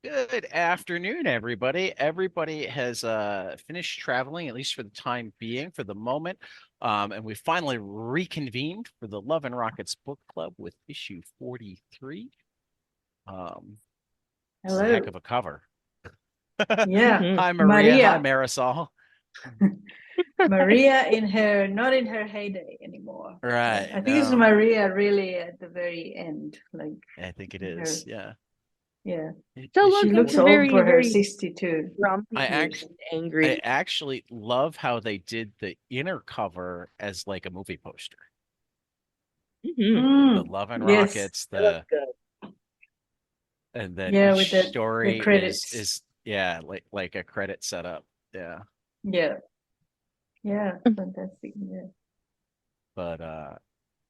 Good afternoon, everybody. Everybody has finished traveling, at least for the time being, for the moment. And we finally reconvened for the Love and Rockets Book Club with issue 43. It's a heck Hello. of a cover. Yeah. Hi, Maria. Hi, Maria. Marisol. Maria not in her heyday anymore. Right. I think it's No, Maria really at the very end. Like I think it her, is. Yeah. yeah. Still She looking looks old very, for her very 62. grumpy I and actually, I angry. actually love how they did the inner cover as like a movie poster. The Love and Yes. Rockets, It looks good. and then Yeah, with each the story is credits. is yeah, like a credit setup. Yeah. Yeah. Yeah. Fantastic. Yeah. But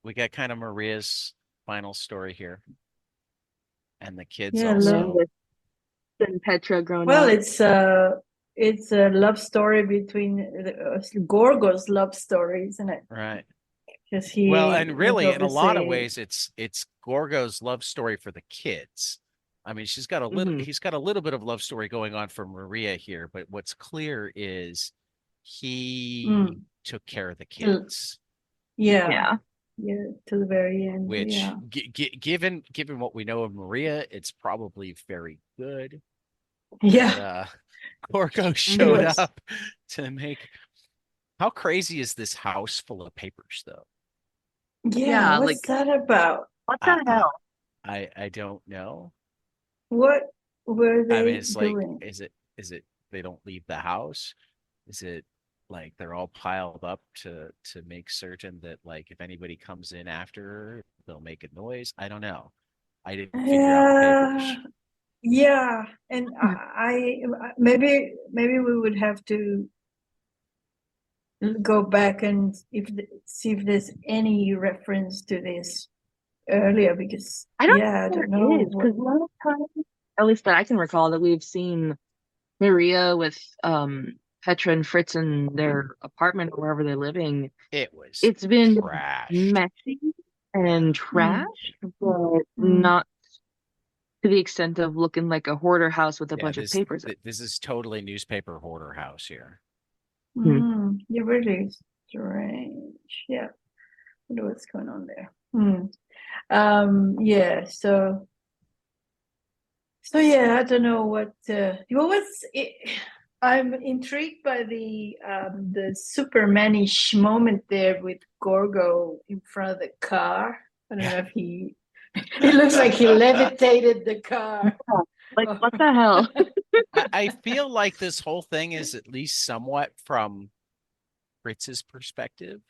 we got kind of Maria's final story here. And the kids Yeah, Yeah, love. also. with and Petra grown Well, up. it's a love story between Gorgo's love story, isn't it? Right. Because Well, he and was really in a lot of obviously ways it's Gorgo's love story for the kids. I mean, Hmm he's got a little bit of love story going on for Maria here, but what's clear is he mm, took care of the till- kids. yeah, Yeah. yeah, to the very end. Which Yeah. given what we know of Maria, it's probably very good. But Yeah, Gorgo it showed hmm was. up to make how crazy is this house full of papers though? Yeah, Yeah, what's like that about? what I the I hell? I don't know. What were I mean they it's like doing? is it they don't leave the house? Is it like they're all piled up to make certain that like if anybody comes in after they'll make a noise? I don't know. I didn't figure out the Yeah, papers. yeah, and maybe we would have to go back and see if there's any reference to this earlier because I don't yeah, I think don't there know is what. because one time, at least that I can recall, that we've seen Maria with Petra and Fritz in their apartment or wherever they're living. It was It's been trashed. messy and trash, Mm, but mm, not to the extent of looking like a hoarder house with a Yeah, bunch of papers. this is totally newspaper hoarder house here. you're really strange. Yeah, wonder what's going on there. Yeah, so yeah, I don't know what was it. I'm intrigued by the Supermanish moment there with Gorgo in front of the car. I don't Yeah. know if he it looks like he levitated the car. Yeah, like Or what the hell? I feel like this whole thing is at least somewhat from Fritz's perspective.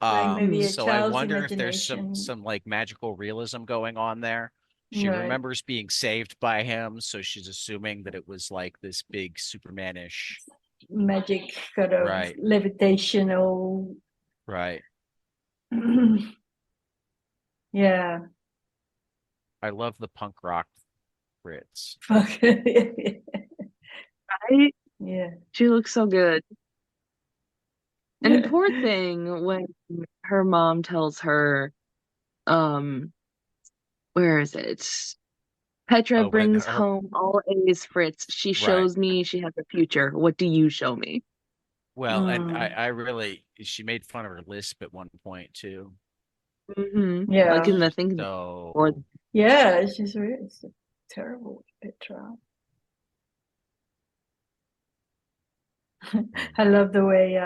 like maybe a So I child's wonder if there's imagination. some like magical realism going on there. She Right. remembers being saved by him, so she's assuming that it was like this big Supermanish. Magic kind of Right, levitational. right. Yeah. I love the punk rock Fritz. Fuck. Right? Yeah. She looks so good. And poor thing when her mom tells her, um, where is it? Petra Oh, when brings her home all A's, Fritz. She right. shows me she has a future. What do you show me? Well, and Mm, I really she made fun of her lisp at one point too. Like yeah. in the thing or So Yeah, it's a terrible Petra. hmm, I love the way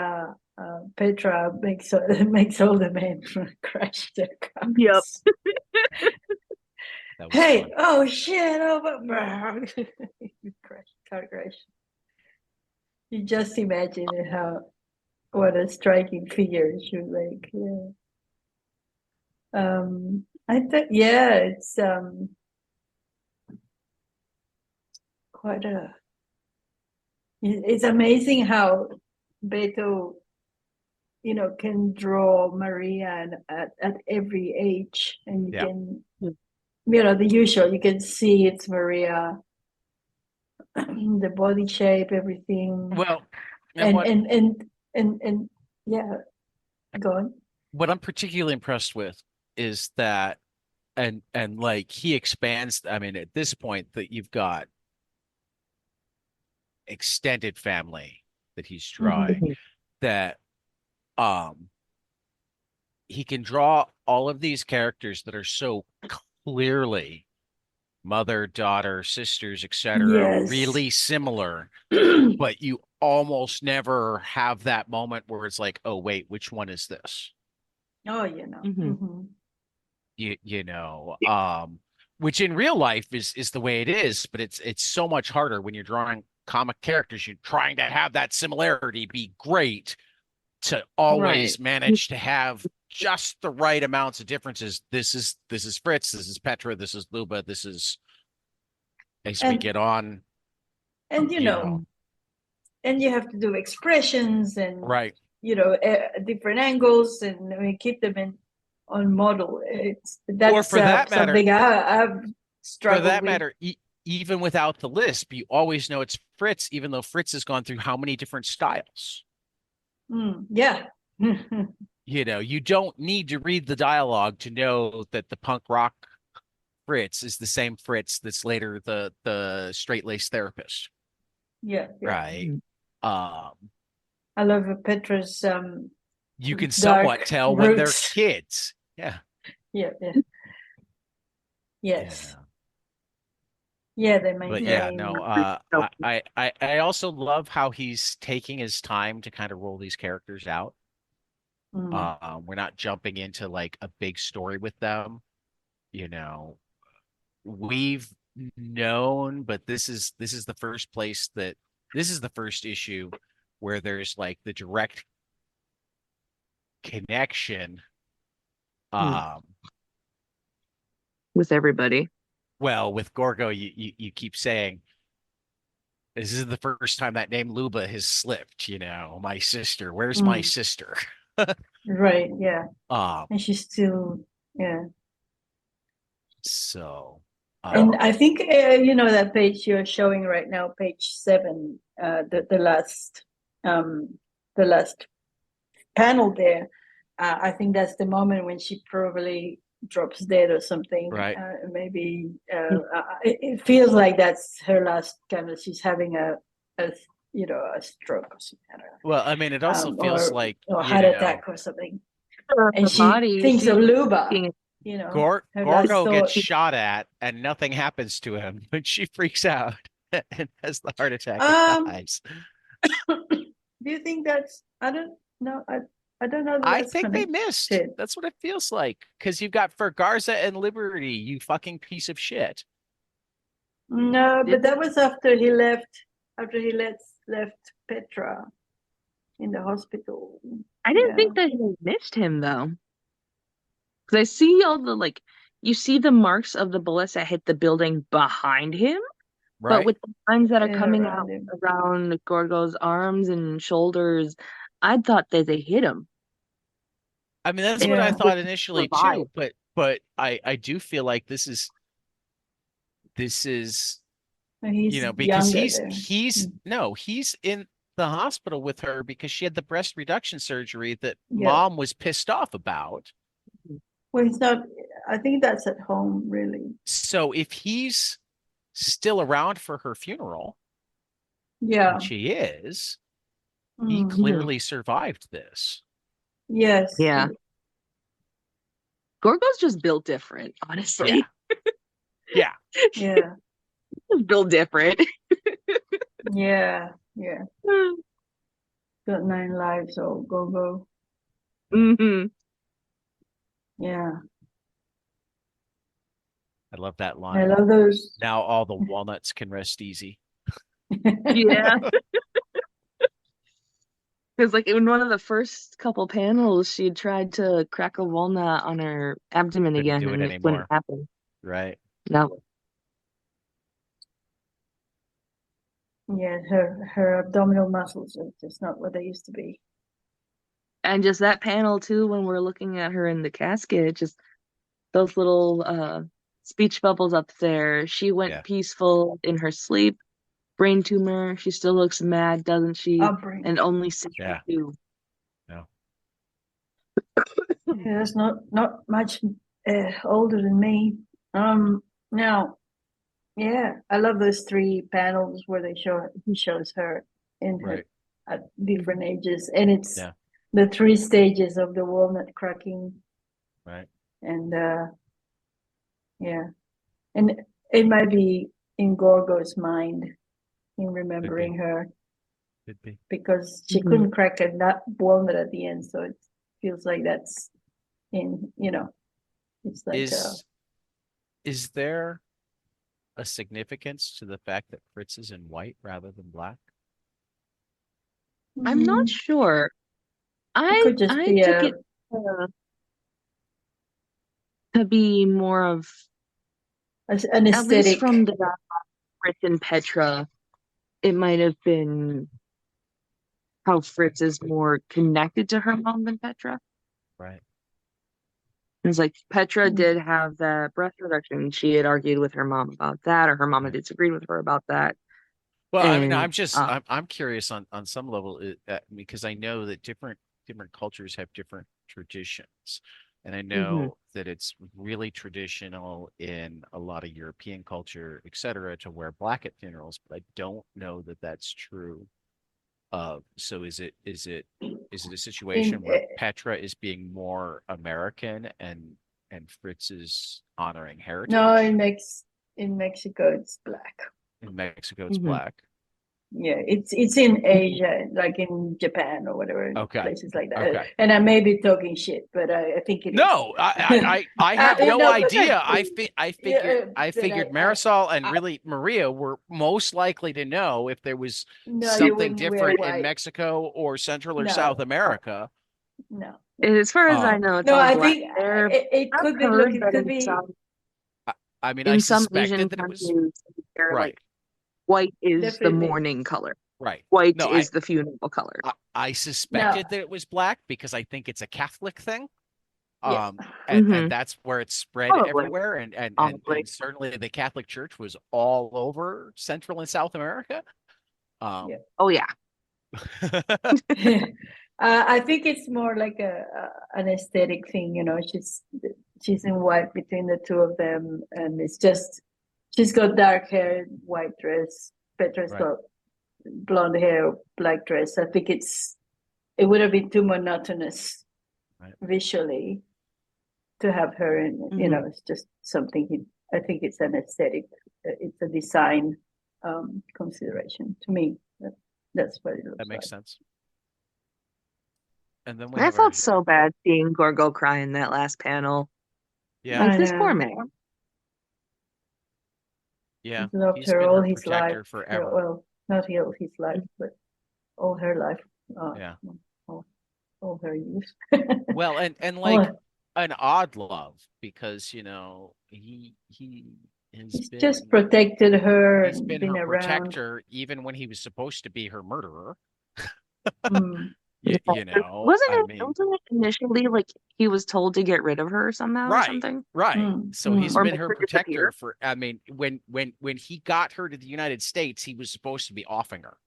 Petra makes all the men crash their Yep. cars. that was Hey, fun. oh shit, oh crash car crash. You just imagine how what a striking figure she would make. Yeah. I think yeah, it's quite a. It's amazing how Beto, can draw Maria at every age, and you Yeah. can, the usual. You can see it's Maria, the body shape, everything, Well, and and and and and yeah, go on. what I'm particularly impressed with is that and like he expands. I mean, at this point that you've got extended family that he's Mhm. drawing, that um he can draw all of these characters that are so clearly mother, daughter, sisters, etc., Yes. really similar, but you almost never have that moment where it's like, oh wait, which one is this? Oh, you know. Hmm. You know, which in real life is the way it is, but it's so much harder when you're drawing comic characters. You're trying to have that similarity be great to Right. always manage to have just the right amounts of differences. This is Fritz, this is Petra, this is Luba, this is as we And get on, and you know, and you have to do expressions and right. different angles, and we keep them in on model. Or That's something I've for struggled that with. matter, even without the lisp, you always know it's Fritz, even though Fritz has gone through how many different styles. Yeah. You know, you don't need to read the dialogue to know that the punk rock Fritz is the same Fritz that's later the straight laced therapist, Yeah, yeah. right? Um, I love Petra's you can dark somewhat tell when they're roots. kids. Yeah. Yeah, yeah. Yes. Yeah. Yeah, they But yeah, maintain. no, I also love how he's taking his time to kind of roll these characters out. Mm. We're not jumping into like a big story with them. You know, we've known, but this is the first place that this is the first issue where there's like the direct connection. Mm. Um, With everybody. well, with Gorgo, you keep saying this is the first time that name Luba has slipped, you know, my sister. Where's my Mm. sister? Right, yeah. Um, And she's still, yeah. so And um I think that page you're showing right now, page 7, um, the last panel there. I think that's the moment when she probably drops dead or something. right. Maybe it feels like that's her last kind of. She's having a a stroke or something. I don't Well, I mean, it know, also feels like, or you heart know, attack or something. And Her she body, thinks of she's Luba. looking Her last Gorgo gets thought. shot at and nothing happens to him, but she freaks out and has the heart attack and Um, dies. do you think that's? I don't know. I don't know that I that's think they missed. connected. That's what it feels like. Because you've got Garza and Liberty, you fucking piece of shit. No, did but that was after he left. After he left Petra in the hospital. I didn't Yeah, think that he missed him though. Because I see all the you see the marks of the bullets that hit the building behind him, but Right? with the lines that are and coming around out him. around Gorgo's arms and shoulders, I thought that they hit him. I mean, that's It what I Yeah, was thought initially too, survived. but I do feel like this is he's because younger he's there. he's no, he's in the hospital with her because she had the breast reduction surgery that Yeah. mom was pissed off about. Well, he's not. I think that's at home, really. So if he's still around for her funeral, Yeah. which he is, he Mm. Mhm. clearly survived this. Yes. Yeah. Gorgo's just built different, Yeah. honestly. Yeah. Yeah. He's built different. Yeah. Yeah. Got 9 lives. Oh, go. Hmm. Yeah. I love that I line. love those. Now all the walnuts can rest easy. Yeah. Because in one of the first couple panels, she tried to crack a walnut on her abdomen Couldn't again, do it and it wouldn't anymore. happen. Right. No. Yeah, her abdominal muscles are just not what they used to be. And just that panel too, when we're looking at her in the casket, just those little speech bubbles up there. She went Yeah. peaceful in her sleep. Brain tumor. She still looks mad, doesn't she? Upbringing. And only Yeah. 62. No. Yeah, that's not much older than me. Now Yeah, I love those 3 panels where he shows her in her Right. at different ages, and it's Yeah. the 3 stages of the walnut cracking, Right. and yeah, and it might be in Gorgo's mind in Could be. remembering her Could be. because she couldn't crack a walnut at the end, so it feels like that's in it's like Is there a significance to the fact that Fritz is in white rather than black? I'm not mm, sure. it could just I be took a it to be more of, an at least aesthetic. from the Fritz and Petra, it might have been how Fritz is more connected to her mom than Petra. Right. It's like Petra Mm. did have that breast reduction. She had argued with her mom about that, or her mom had Right. disagreed with her about that. Well, I mean, And I'm curious on some level because I know that different cultures have different traditions, and I mhm, know that it's really traditional in a lot of European culture, et cetera, to wear black at funerals, but I don't know that that's true. So is it a in situation where Petra is being more American and Fritz is honoring No, heritage? In Mexico it's black. In Mexico, it's mhm. black. Yeah, it's in Asia, like in Japan or whatever, Okay. places like that. Okay. And I may be talking shit, but I think it is. No, I have no No, but idea. yeah, I but figured Marisol and I really Maria were most likely to know if there was no, you something wouldn't wear different in white. Mexico or Central or South No, America. no, As far as I Um, know, it's no. all I black think there. it I've could be. Look, heard it that could be. I, I mean, I in some Asian suspected that it was countries, they're like right, white is the Definitely mourning color. right. White No, is the funeral color. I No. suspected that it was black because I think it's a Catholic thing. Yeah. Um, and Hmm. that's where it's spread Probably, everywhere. And probably. certainly the Catholic Church was all over Central and South America. Yeah. Um, Oh yeah. I think it's more like an aesthetic thing, she's in white between the two of them, and it's just she's got dark hair, white dress. Petra's right, got blonde hair, black dress. I think it would have been too monotonous right. visually to have her in. Hmm. It's just something. I think it's an aesthetic. It's a design consideration to me. That's what it That looks like. makes sense. And then we I have our felt so bad seeing Gorgo cry in that last panel. yeah, Like I this poor know. man. yeah. He's loved He's her been all her his life. protector forever. Well, not all his life, but all her life. Yeah. All, all her youth. Well, and like Oh, an odd love because he has he's just been protected her he's and been been her around. protector even when he was supposed to be her murderer. Mm. Yeah. You know, Wasn't I it mean, wasn't it initially like he was told to get rid of her somehow or right, something? right. Mm. So he's Mm. Or been make her her disappear? protector for, I mean, when he got her to the United States, he was supposed to be offing her.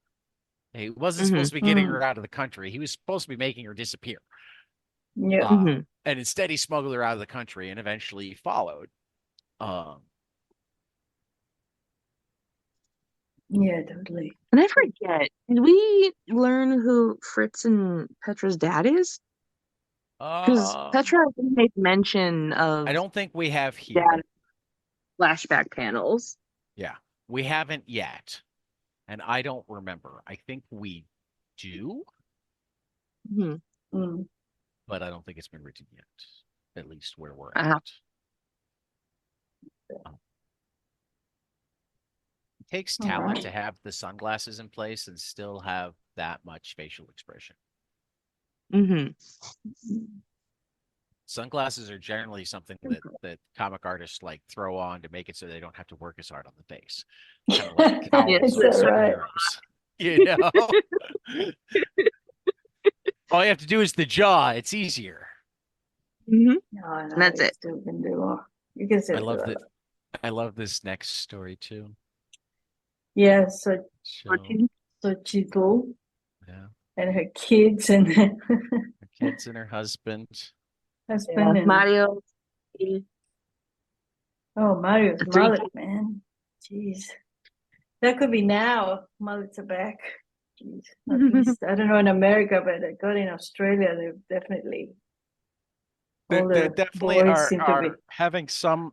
He wasn't Hmm. supposed to be getting Mm. her out of the country. He was supposed to be making her disappear. Yeah. Hmm. And instead he smuggled her out of the country and eventually followed. Um, Yeah, totally. And I forget, did we learn who Fritz and Petra's dad is? Because um, Petra, I think, made mention I of don't think we have dad here. flashback panels. Yeah, we haven't yet. And I don't remember. I think we do, Hmm. Mm. but I don't think it's been written yet, at least where we're Uh, at. Um, It takes All talent right. to have the sunglasses in place and still have that much facial expression. hmm Sunglasses are generally something that comic artists like throw on to make it so they don't have to work as hard on the face. Kind of like Is cowls on that right? superheroes. You know? All you have to do is the jaw. It's easier. hmm No, And no, that's you it. still can do more. You can I still do love a that. lot. I love this next story too. Yeah, so So Chito yeah, and her kids and her her kids and her husband. Yeah. husband and Mario, the oh, Mario's three mullet, man. Jeez. That could be now. Mullets are back. Jeez. At least, I don't know in America, but I got in Australia, they're definitely all They the definitely boys seem to be. are having some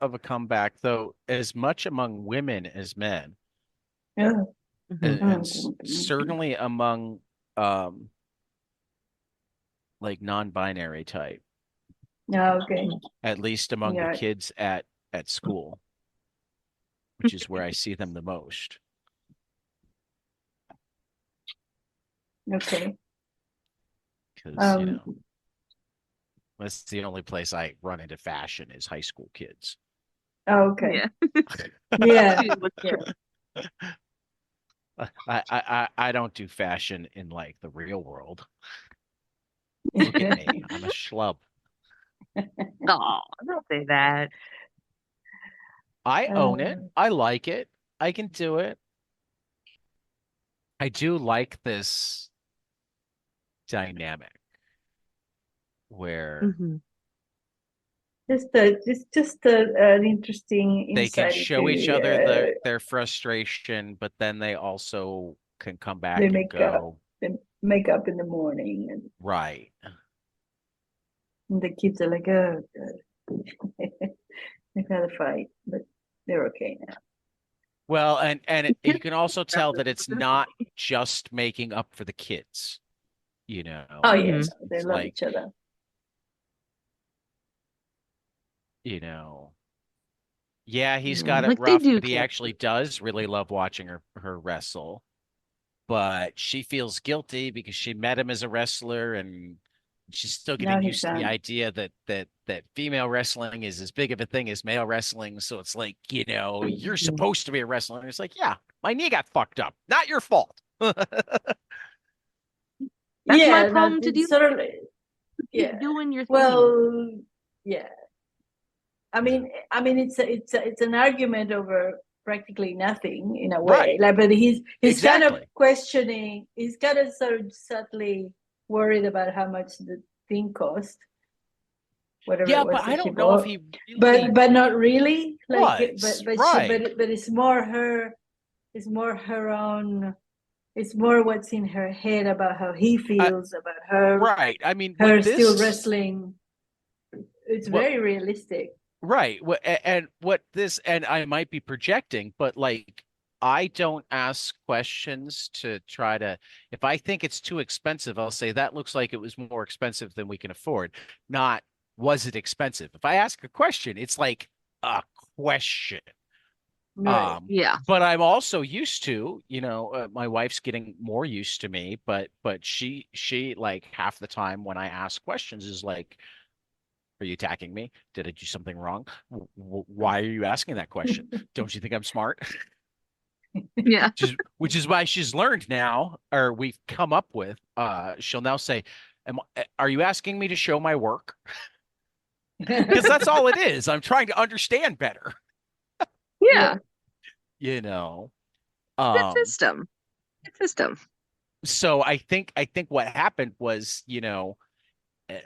of a comeback, though, as much among women as men, Yeah. and Mm. certainly among um like non-binary type, Yeah, okay. at least among the Yeah. kids at school, which is where I see them the most. Okay. Because, Um, that's the only place I run into fashion is high school kids. okay. Yeah. Yeah. What's Yeah. I don't do fashion in like the real world. Look at me. I'm a schlub. Oh, don't say that. I own it. Uh, I like it. I can do it. I do like this dynamic where Hmm. an interesting they can insight show each into other their frustration, but then they also can come they back and make up go, they make up in the morning, right. and the kids are like, oh, God. They've had a fight, but they're okay now. Well, you can also tell that it's not just making up for the kids, Oh yeah, Hmm. It's no, they it's love like, each other. you know, yeah, he's got Yeah, it like they rough, do but he care. actually does really love watching her wrestle. But she feels guilty because she met him as a wrestler, and she's still Now getting he's used to the done. idea that female wrestling is as big of a thing as male wrestling. So it's like, you're Mhm. supposed to be a wrestler. And it's like, yeah, my knee got fucked up. Not your fault. That's my Yeah, no, problem to it's deal sort of with. yeah. Keep doing your thing. Well, yeah. It's an argument over practically nothing in a way. Right. Like, but he's kind of Exactly. questioning. He's kind of sort of subtly worried about how much the thing cost, whatever Yeah, it but was I that she don't know if bought. he really But not really. Like, was. Right. but it's more her. It's more her own. It's more what's in her head about how he I, feels about her. right. I mean, what Her still this wrestling. It's what very realistic. right. And what this, and I might be projecting, but like, I don't ask questions to try to, if I think it's too expensive, I'll say that looks like it was more expensive than we can afford. Not, was it expensive? If I ask a question, it's like a question. Right. Yeah. But I'm also used to, my wife's getting more used to me, but she like half the time when I ask questions is like, are you attacking me? Did I do something wrong? Why are you asking that question? Don't you think I'm smart? Yeah. Which is why she's learned now, or we've come up with, she'll now say, are you asking me to show my work? Because that's all it is. I'm trying to understand better, Yeah. Yeah. you know. Good Um, system. Good system. so I think what happened was,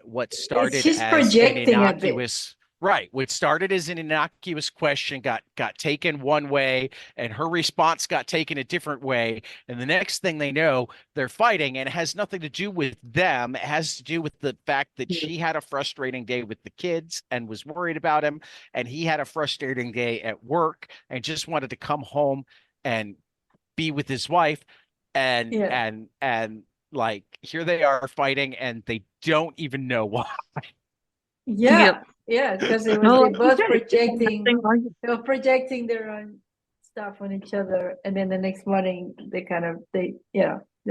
what It's started she's as an projecting a bit. innocuous right, what started as an innocuous question got taken one way, and her response got taken a different way, and the next thing they know, they're fighting, and it has nothing to do with them. It has to do with the fact that she had a frustrating day with the kids and was worried about him, and he had a frustrating day at work and just wanted to come home and be with his wife, and Yeah. and and like, here they are fighting, and they don't even know why. Yep. Yeah. Yeah. Because it was No, they like you both said, it's the projecting same argument. they were projecting their own stuff on each other. And then the next morning they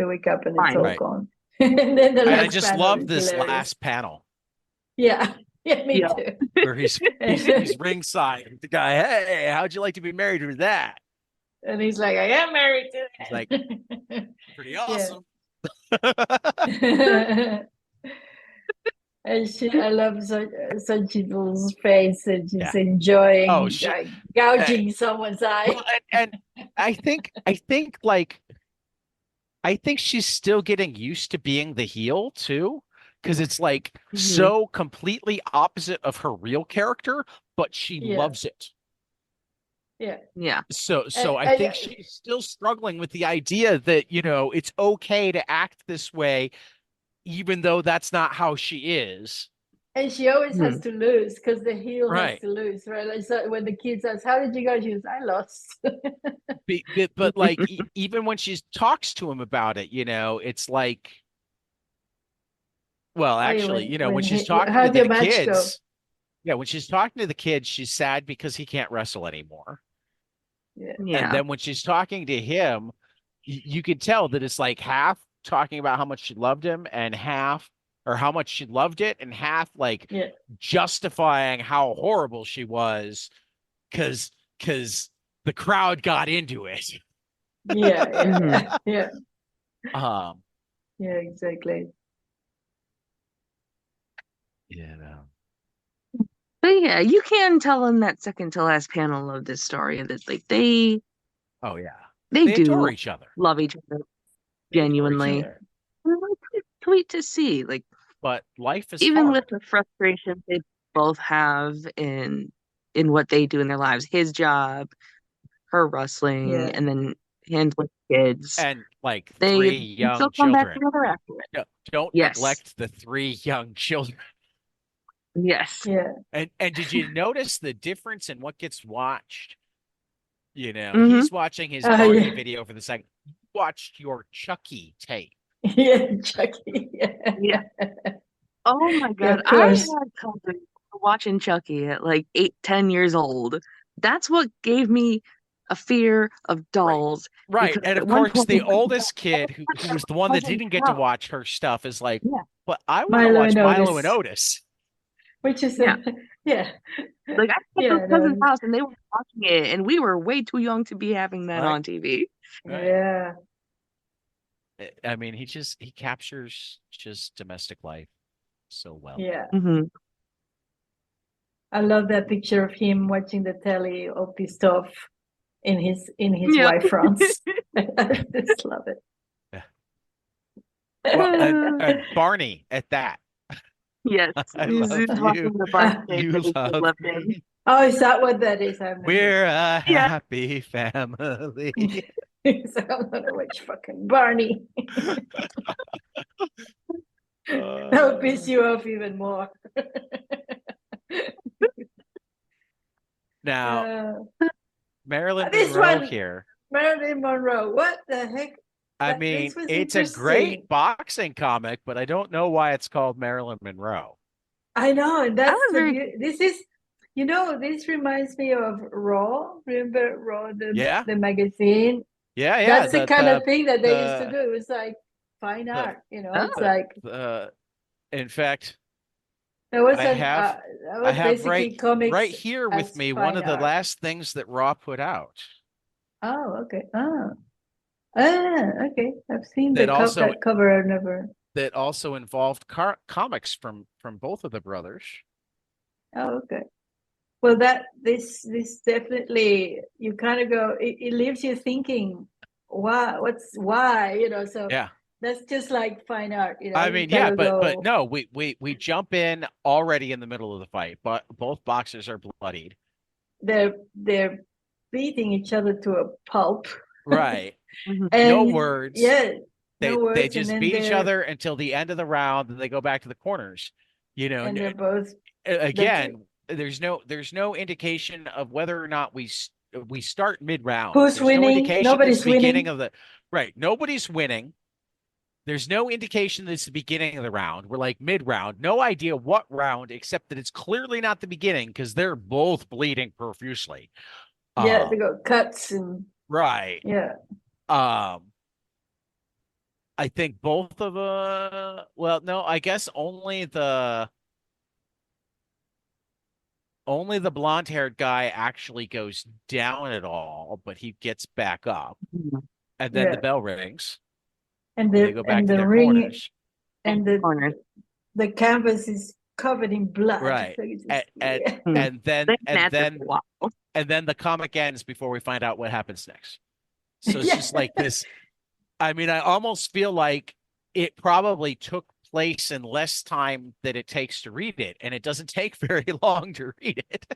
wake up and it's Fine. all Right. gone. And then the I last just panel love is this hilarious. last panel Yeah. Yeah, me Yeah. too. where he's ringside. The guy, hey, how'd you like to be married with that? And he's like, I am married to He's like, that. pretty Yeah. awesome. I love Sanchit's face, and she's Yeah. Oh, enjoying shit. gouging someone's eye. Well, and I think like, I think she's still getting used to being the heel too, because it's like Hmm. so completely opposite of her real character, but she Yeah, loves it. Yeah. Yeah. So I think she's still struggling with the idea that, it's okay to act this way, even though that's not how she is. And she always has Mhm. to lose because the heel has Right. to lose, right? Like, so when the kid says, "How did you go?" She goes, "I lost." But like even when she talks to him about it, it's like, well, Oh, yeah, actually, when when she's he, talking to how'd your the match go? kids, yeah, when she's talking to the kids, she's sad because he can't wrestle anymore. Yeah. And Yeah. then when she's talking to him, you could tell that it's like half talking about how much she loved him and half, or how much she loved it, and half like Yeah. justifying how horrible she was because the crowd got into it. Yeah. Yeah. Mhm. Yeah. Yeah. Um, Yeah. Exactly. you But yeah, you can tell in that second to last panel of this story that like Oh yeah. they They adore do each other. love each other They adore each genuinely. other. Yeah. And, like, it's sweet to see. Like But life is even with hard. the frustration they both have in what they do in their lives, his job, her wrestling, Yeah. and then handling kids, And like they three still young come back children. together after it. Don't Yes. neglect the three young children. Yes. Yeah. And did you notice the difference in what gets watched? Hmm. He's watching his Oh, Barney yeah. video for the second. You watched your Chucky tape. Yeah. Chucky. Yeah. Yeah. Oh my Yeah. God. Of I course. had cousins watching Chucky at like 8, 10 years old. That's what gave me a fear of Right. dolls Right. because And of at one course, point the oldest kid who was the one that cousin's didn't get to house. watch her stuff is like, Yeah. but I want to Milo watch and Milo and Otis, Otis. which is Yeah. yeah. Like I went to Yeah. a cousin's No. house and they were watching it and we were way too young to be having that Right. on TV. Right. Yeah. I mean, he captures just domestic life so well. Yeah. Hmm. I love that picture of him watching the telly, all pissed off in his Yeah. wife France. I just love it. Yeah. Well, and Barney at that. Yes. I He's love you. watching the barn stage You that he just love lived in. me. Oh, is that what that is? I haven't We're a Yeah. happy family. so I'm gonna watch fucking Barney. That'll piss you off even more. Now, Marilyn This Monroe one, here. Marilyn Monroe. What the heck? I This mean, was it's a interesting. great boxing comic, but I don't know why it's called Marilyn Monroe. I know, and I that's was the very this is, this reminds me of Raw. Remember Raw, Yeah, the magazine? yeah. That's the kind of thing that they used to The do. It was like fine the art, It's oh, like the. In fact, that was I an have that I was have basically right comics here with as me one fine of the art. last things that Raw put out Oh, okay. Okay. I've seen that also that cover. I've never. that also involved comics from both of the brothers. Oh, okay. Well, this definitely, you kind of go. It leaves you thinking, why? So Yeah. that's just like fine art. I You mean, kind yeah, of but go. no, we jump in already in the middle of the fight, but both boxers are bloodied. They're beating each other to a pulp, Right. mhm. No and words. yeah, no They words, and just then beat each other until the end of the round, and they go back to the corners. they're both the Again, there's no indication of whether or not we start mid round. who's There's no winning. indication that it's Nobody's the beginning winning. of the right. Nobody's winning. There's no indication that it's the beginning of the round. We're like mid round. No idea what round, except that it's clearly not the beginning because they're both bleeding profusely. Yeah, Uh, they got cuts and right. yeah. Um, I think both of well, no, I guess only the blonde-haired guy actually goes down at all, but he gets back up. Mhm. And then the Yeah, bell rings and and they go back to the their ring corners. and Corners. the canvas is covered in blood. Right. So it's And just, and yeah. Mhm. and then They've been and at this then for a while. and then the comic ends before we find out what happens next. So it's Yeah. just like this. I mean, I almost feel like it probably took place in less time than it takes to read it, and it doesn't take very long to read it.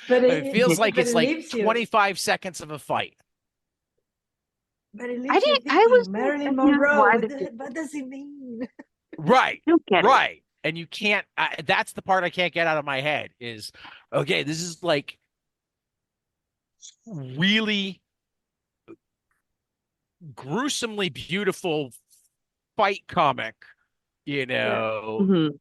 But It feels like but it's it like leaves you. 25 seconds of a fight. But it I leaves you didn't. I was thinking, Marilyn confused Monroe. why What does it mean? Right, don't get it. right. And you can't. That's the part I can't get out of my head. Is okay. This is like really gruesomely beautiful fight comic. You Yeah. know, Mhm.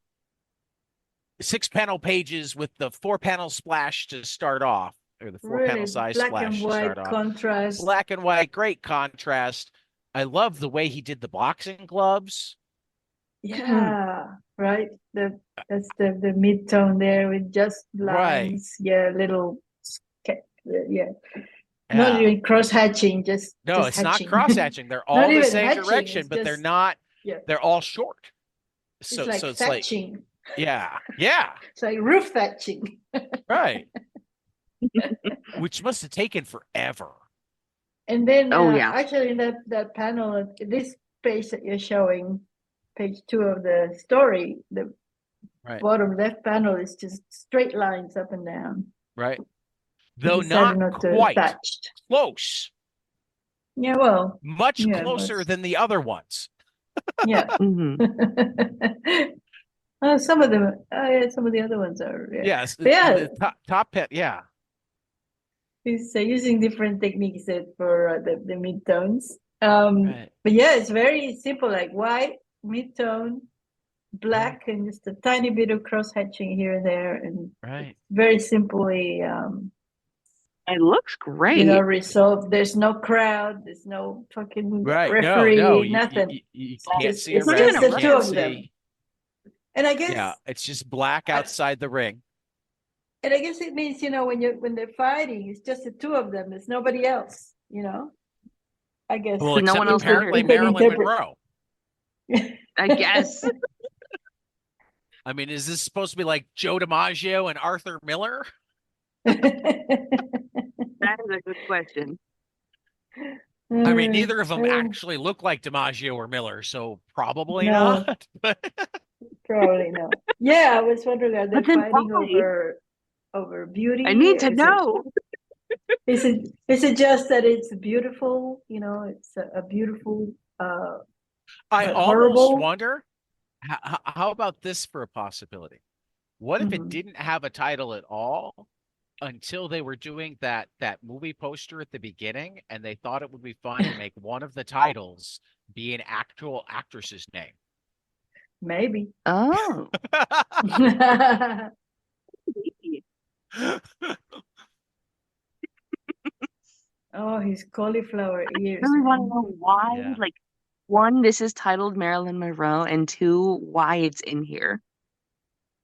6-panel pages with the 4-panel splash to start off, or the 4-panel Really size black and splash to start white off. contrast. Black and white, great contrast. I love the way he did the boxing gloves. Yeah, right. That's the mid-tone there with just Right. lines. Yeah, little yeah. Not Yeah. even cross-hatching, No, just it's not hatching. cross-hatching. They're Not all the even same hatching. direction, It's but they're just not, yeah. they're all short. It's So like it's like, thatching. yeah, yeah, It's like roof thatching. right. Which must have taken forever. And then Oh yeah. actually in that panel, this page that you're showing, page 2 of the story, the Right. bottom left panel is just straight lines up and down. Right. He Though decided not not to quite thatched. close, Yeah, well, much yeah, closer than the other ones. yeah. Mhm. Some of them, yeah, some of the other ones are, yeah. Yes. But yeah, The top pet. Yeah. he's using different techniques for the midtones. Right. But yeah, it's very simple, like white, midtone, black, and just a tiny bit of cross hatching here and there, and Right. very simply, It looks great. resolved. There's no crowd, there's no fucking Right. referee, No, nothing. you It's can't just, see a it's Not ref. even just a You the ref. two can't of them. see. And I guess, Yeah. It's just black outside the ring. and I guess it means, when they're fighting, it's just the two of them. There's nobody else, I guess. Well, No except one else apparently We can Marilyn interpret. Monroe. I guess. I mean, is this supposed to be like Joe DiMaggio and Arthur Miller? That is a good question. I mean, neither of them actually look like DiMaggio or Miller, so probably No. not. But Probably no. Yeah, I was wondering, are they But then fighting why? over beauty? I need to Is know. it just that it's beautiful? It's a beautiful, I but almost horrible. wonder how about this for a possibility? What if it Mhm. didn't have a title at all until they were doing that movie poster at the beginning, and they thought it would be fun to make one of the titles be an actual actress's name? Maybe. Oh. Oh, his cauliflower ears. Really want to Man. know why. Yeah. Like, one, this is titled Marilyn Monroe, and two, why it's in here.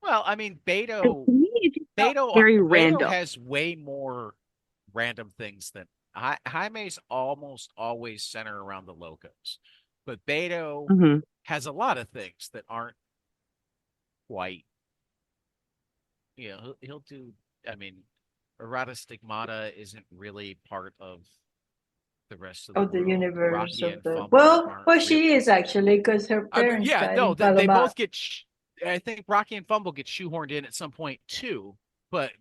Well, I mean, 'Cause to me, it just felt very Beto random. has way more random things than Jaime's almost always center around the logos, but Beto Mhm. has a lot of things that aren't quite. He'll do. I mean, errata stigmata isn't really part of the rest of the Of the world. universe Rocky of and the Fumble well, aren't well, real. she is actually, because her I mean, parents yeah, died no, in they Palomar. both get. I think Rocky and Fumble get shoehorned in at some point too. But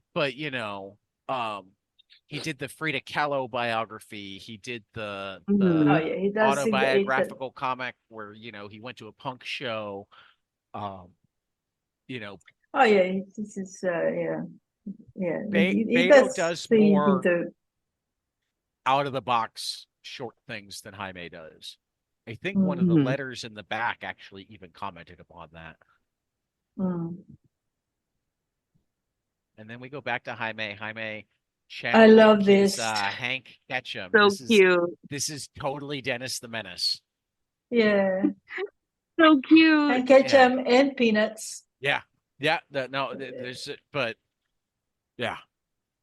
he did the Frida Kahlo biography. He did the Oh Mhm. yeah, he does. autobiographical comic where he went to a punk show. Um, you know, Oh yeah, this is yeah. He Beto does does things more into. out of the box short things than Jaime does. I think one of the Mhm. letters in the back actually even commented upon that. Mm. And then we go back to Jaime. Jaime I channeling love his this. Hank Ketchum. So cute. This is totally Dennis the Menace. Yeah, So cute. and ketchup and peanuts. Yeah. Yeah. But yeah,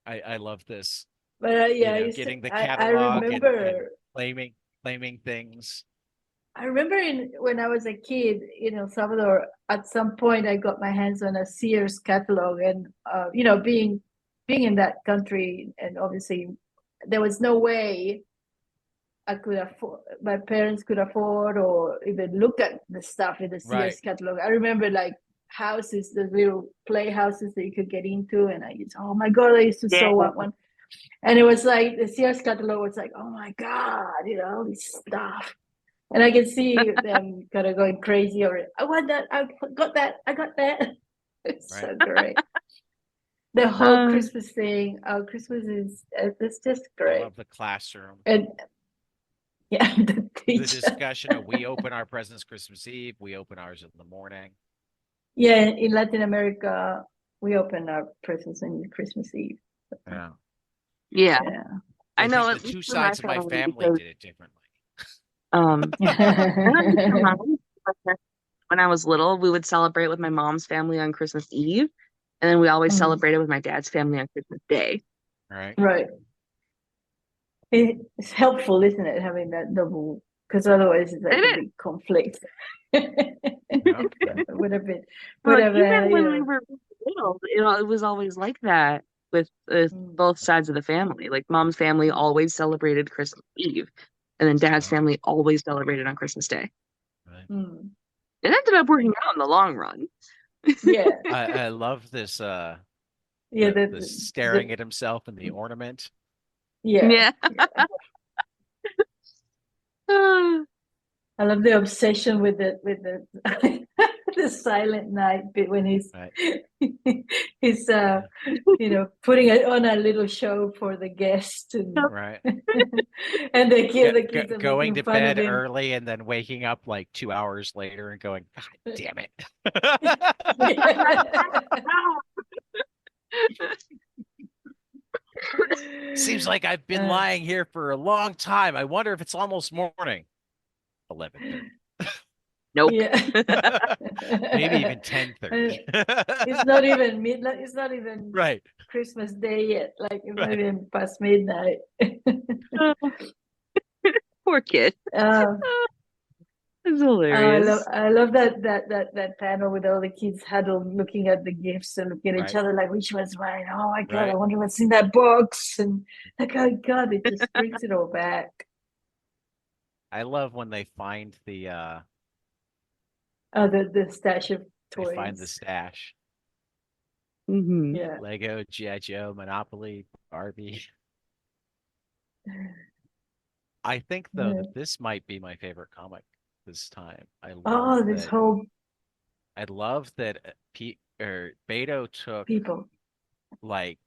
I love this. But yeah, Getting the I catalog and remember. claiming things. I remember when I was a kid, Salvador. At some point, I got my hands on a Sears catalog, and being in that country, and obviously, there was no way my parents could afford, or even look at the stuff in the Sears catalog. I remember like houses, the little playhouses that you could get into, and I used, oh my God, I used to so want one. And it was like the Sears catalog was like, oh my God, all this stuff. And I can see them kind of going crazy over it. I want that. I got that. I got that. It's so great. The whole Christmas thing. Christmas it's just great. I love the classroom. And yeah, the discussion of we open our presents Christmas Eve, we open ours in the morning. Yeah, in Latin America, we open our presents on Christmas Eve. Yeah. I know the two sides of my family did it differently. When I was little, we would celebrate with my mom's family on Christmas Eve, and then we always celebrated with my dad's family on Christmas Day. Right. It's helpful, isn't it, having that double? Because otherwise, it's like a big conflict. Would have been, even when we were little, it was always like that with both sides of the family. Like mom's family always celebrated Christmas Eve, and then dad's family always celebrated on Christmas Day. It ended up working out in the long run. Yeah, I love this. The staring at himself and the ornament. Yeah. I love the obsession with the the Silent Night bit when he's he's putting it on a little show for the guests and and the kids are going to fun bed of him. early and then waking up like 2 hours later and going, God damn it. Seems like I've been lying here for a long time. I wonder if it's almost morning. 11:30. Nope. Maybe even 10:30. It's not even midnight. It's not even Christmas Day yet. Like it's not even past midnight. Poor kid. It's hilarious. I love that panel with all the kids huddled looking at the gifts and looking at each other like, which one's mine? Oh my God, I wonder what's in that box. And like, oh God, it just brings it all back. I love when they find the stash of toys. They find the stash. Yeah. Lego, G.I. Joe, Monopoly, Barbie. I think though that this might be my favorite comic this time. I love that Beto took like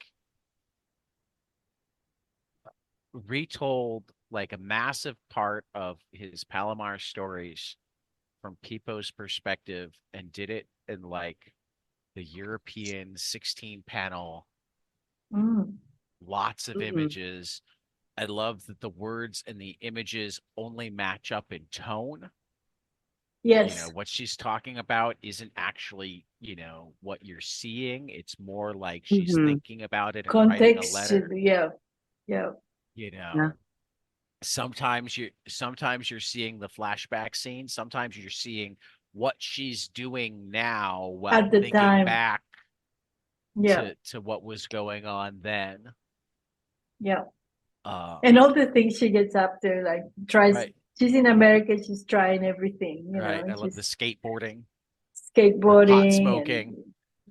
retold like a massive part of his Palomar stories from Pipo's perspective and did it in like the European 16 panel, lots of images. I love that the words and the images only match up in tone. Yes. What she's talking about isn't actually, what you're seeing. It's more like she's thinking about it and writing a letter. Yeah. Sometimes you're seeing the flashback scene. Sometimes you're seeing what she's doing now while at the thinking time back to what was going on then. Yeah. And all the things she gets up to, like tries. She's in America. She's trying everything. I love the skateboarding, pot smoking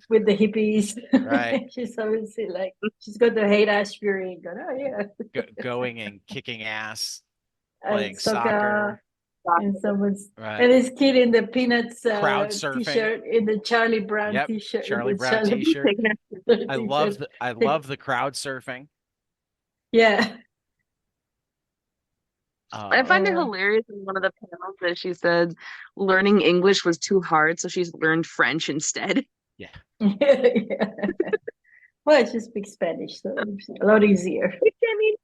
with the hippies. Right. She's obviously like she's got the hate Ashbury going. Oh yeah. Going and kicking ass, playing soccer. And someone's and this kid in the Peanuts crowd surfing t-shirt, in the Charlie Brown t-shirt. Charlie Brown t-shirt. I love the crowd surfing. Yeah. I find it hilarious in one of the panels that she said learning English was too hard, so she's learned French instead. Yeah. Well, she speaks Spanish, so it's a lot easier. Which, I mean,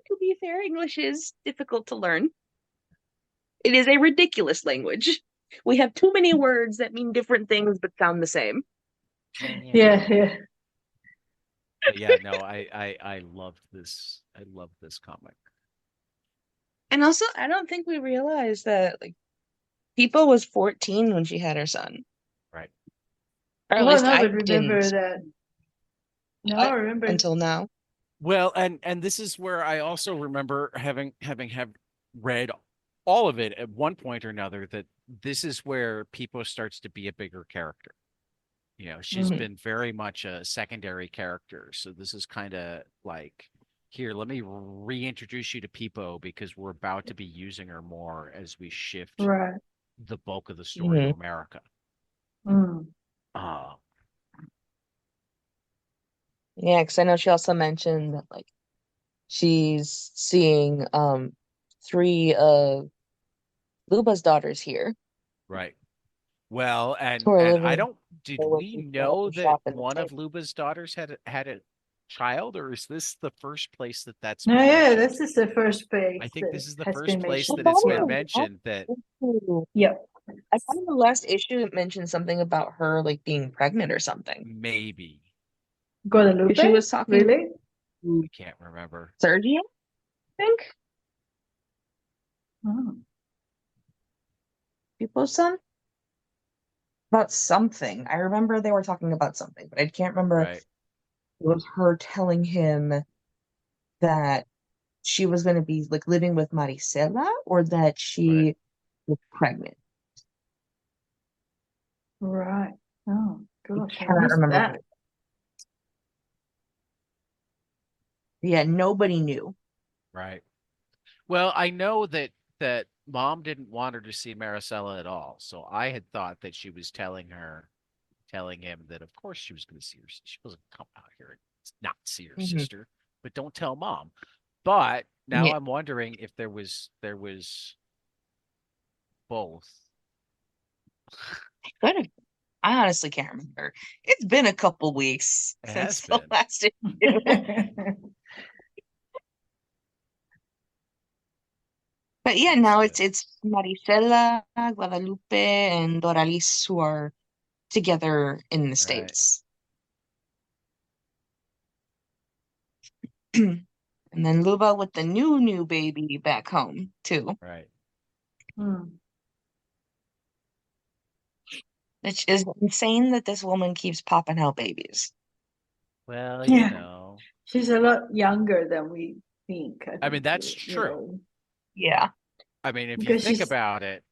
to be fair, English is difficult to learn. It is a ridiculous language. We have too many words that mean different things but sound the same. Yeah. But yeah, no, I loved this. I love this comic. And also, I don't think we realized that like Pipo was 14 when she had her son. Right. Or at least I remember didn't. that. No, I remember until now. Well, and this is where I also remember have read all of it at one point or another that this is where Peepo starts to be a bigger character. You know, she's Mhm. been very much a secondary character. So this is kind of like, here, let me reintroduce you to Peepo because we're about to be using her more as we shift Right. the bulk of the story to Mhm. America. Mm. Uh, Yeah, because I know she also mentioned that like she's seeing three of Luba's daughters here right. Well, who are and I living don't, did there with we the set up know a that shop in the one of States. Luba's daughters had a child, or is this the first place that that's No, been yeah, mentioned? this is the first I place think that this is the has first been place I mentioned that as it's thought been in well. the last mentioned that, issue, Yep. I thought in the last issue it mentioned something about her like being pregnant or something. maybe. Guadalupe? She was talking Really? to I can't remember. Sergio, I think, Oh. people's son, about something. I remember they were talking about something, but I can't remember if Right. it was her telling him that she was going to be like living with Maricela or that Right. she was pregnant. Right. Oh, I gosh, I cannot missed remember. that. Yeah, nobody knew. Right. Well, I know that mom didn't want her to see Maricela at all. So I had thought that she was telling him that of course she was going to see her. She wasn't come out here and not see her Hmm. sister, but don't tell mom. But now Yeah, I'm wondering if there was both. could have. I honestly can't remember. It's been a couple weeks It has since the been. last issue. But yeah, Has now been. it's Maricela, Guadalupe, and Doralis who are together in the Right. States. And then Luba with the new baby back home too. Right. Hmm. Which is insane that this woman keeps popping out babies. Well, you Yeah, know. she's a lot younger than we think. I I mean, think that's true. Yeah. I mean, if you because think about it,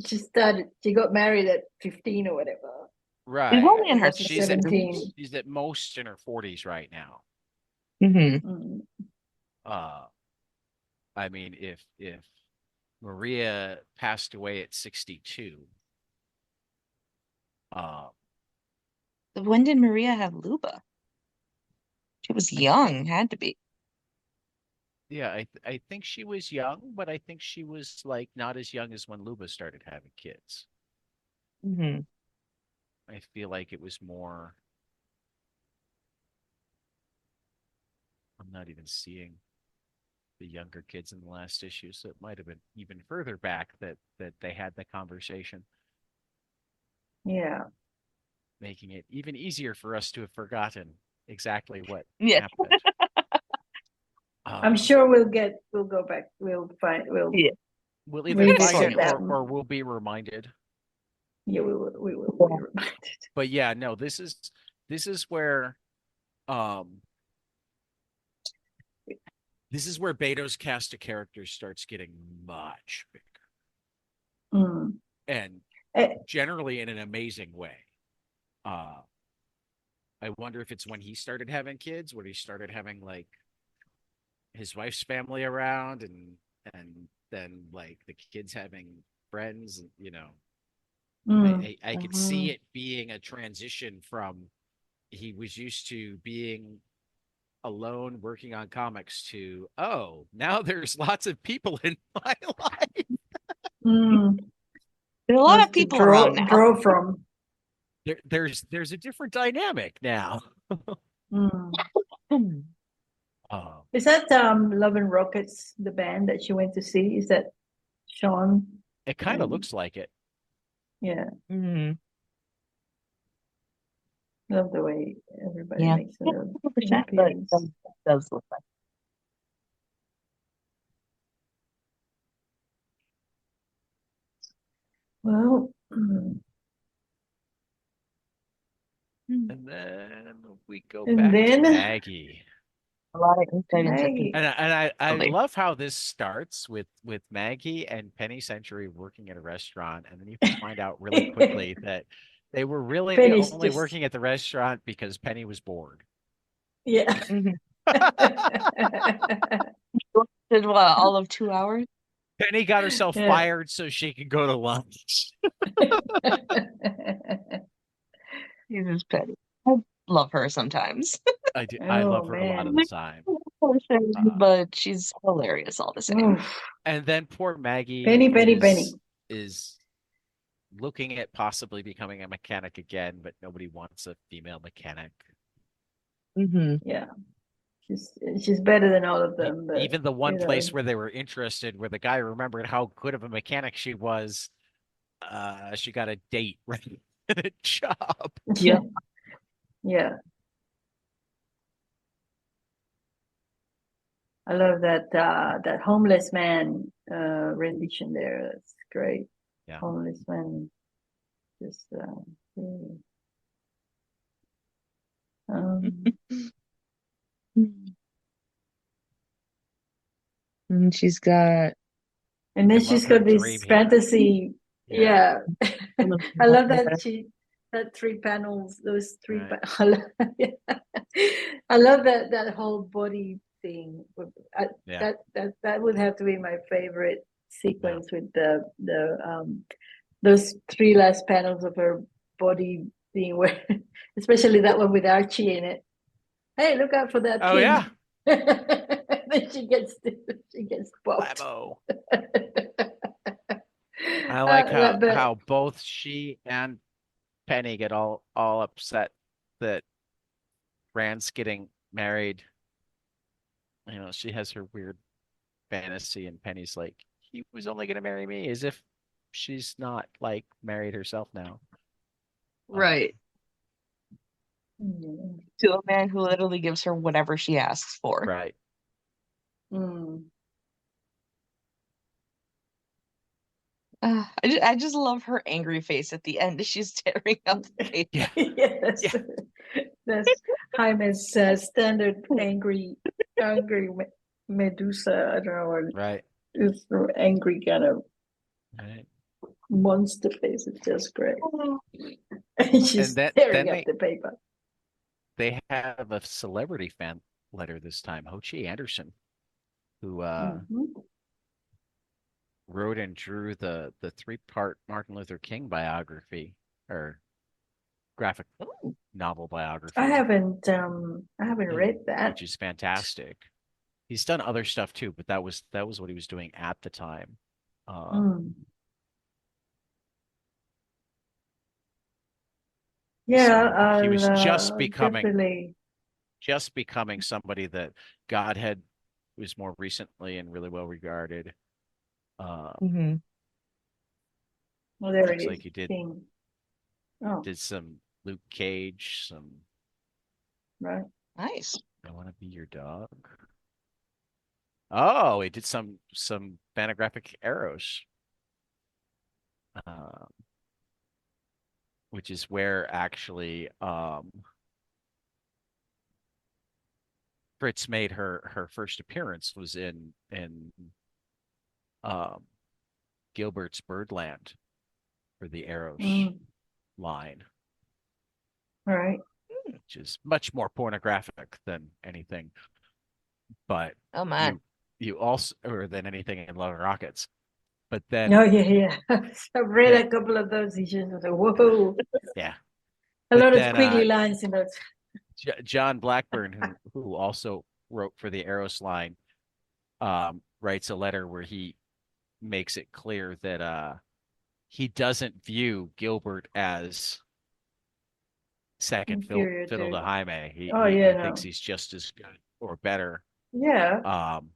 she got married at 15 or whatever. She's right. only in her Or she's 30s, I believe. 17. She's at most in her 40s right now. Hmm. Mm. Uh, I mean, if Maria passed away at 62, uh, When did Maria have Luba? She was I think young, had to be. yeah, I think she was young, but I think she was like not as young as when Luba started having kids. Hmm. I feel like it was more. I'm not even seeing the younger kids in the last issue, so it might have been even further back that they had the conversation, Yeah. making it even easier for us to have forgotten exactly what Yeah. happened. I'm Uh, sure we'll go back, we'll Yeah. we'll either find revisit it Sort that. or we'll be reminded. Yeah, we will be of. reminded. But yeah, no, this is where um this is where Beto's cast of characters starts getting much bigger Mm. and Eh, generally in an amazing way. Uh I wonder if it's when he started having kids, when he started having like his wife's family around and then like the kids having friends, you know. mm. I could see it being a transition from he was used to being alone working on comics to oh now there's lots of people in my life. Mm. There's a lot Has of to people around now. draw from. There's a different dynamic now. Mm. Hmm. uh, Is that Love and Rockets, the band that she went to see? Is that Sean? it kind of And looks like it. yeah, Hmm. love the way everybody Yeah. makes Yeah, an 100%, but appearance. that does look like. Well, Hmm. And then we go and back to then Maggie. A lot of insight into Maggie. And I family. love how this starts with Maggie and Penny Century working at a restaurant, and then you find out really quickly that they were really Penny's only just working at the restaurant because Penny was bored. yeah. Mhm. Did what, all of 2 hours? Penny got herself Yeah. fired so she could go to lunch. Jesus, Petty. I love her sometimes. I do. I Oh love her a lot of man. the time. Uh, But she's hilarious all the same. Oof. and then poor Maggie Penny, penny, penny. is looking at possibly becoming a mechanic again, but nobody wants a female mechanic. Hmm. Yeah. She's better than all of them, but Even the one you place know. where they were interested, where the guy remembered how good of a mechanic she was, she got a date rather than a job. Yeah. Yeah. I love that homeless man rendition there. That's great. Yeah. Homeless man just um And she's got and then I love she's her got dream this here. fantasy. Yeah. Yeah. I love that three panels, those three Right. I love, yeah. I love that whole body thing. Yeah. That would have to be my favorite Yeah. sequence with the those three last panels of her body being where, especially that one with Archie in it. Hey, look out for that Oh yeah. pin. Then she gets popped. Blammo. I like But how both she and Penny get all upset that Rand's getting married. You know, she has her weird fantasy, and Penny's like, he was only gonna marry me, as if she's not like married herself now. right mm, to a man who literally gives her whatever she asks for. Right. mm. I just love her angry face at the end as she's tearing up the paper. Yeah. Yes, Yeah. that's Jaime's standard angry Medusa. I don't know what Right. it's angry kind of Right. monster face. It's just great. And And she's that tearing then up the paper. they have a celebrity fan letter this time, Ho Chi Anderson, who Mhm. wrote and drew the three-part Martin Luther King biography or graphic Oh, novel I biography, haven't read that. which is fantastic. He's done other stuff too, but that was what he was doing at the time. Mm. Yeah, So he was I'll definitely. just becoming somebody that God had was more recently and really well regarded. hmm. Oh, there it Looks is. like he did King. Oh, did some Luke Cage, some right. Nice. I Want to Be Your Dog. Oh, he did some Fantagraphic Arrows, uh, which is where actually Fritz made her first appearance was in um, Gilbert's Birdland for the Arrows Mm. line, All right. which is much more pornographic than anything. But Oh man. you also or than anything in Love and Rockets. But then Oh yeah, yeah. I've read that a couple of those issues. I was like, whoa, yeah. a But lot of then squiggly lines in those. John Blackburn, who also wrote for the Arrows line, writes a letter where he makes it clear that he doesn't view Gilbert as second Inferior fiddle to to. Jaime. He Oh he yeah, he thinks no. he's just as good or better. Yeah, Um,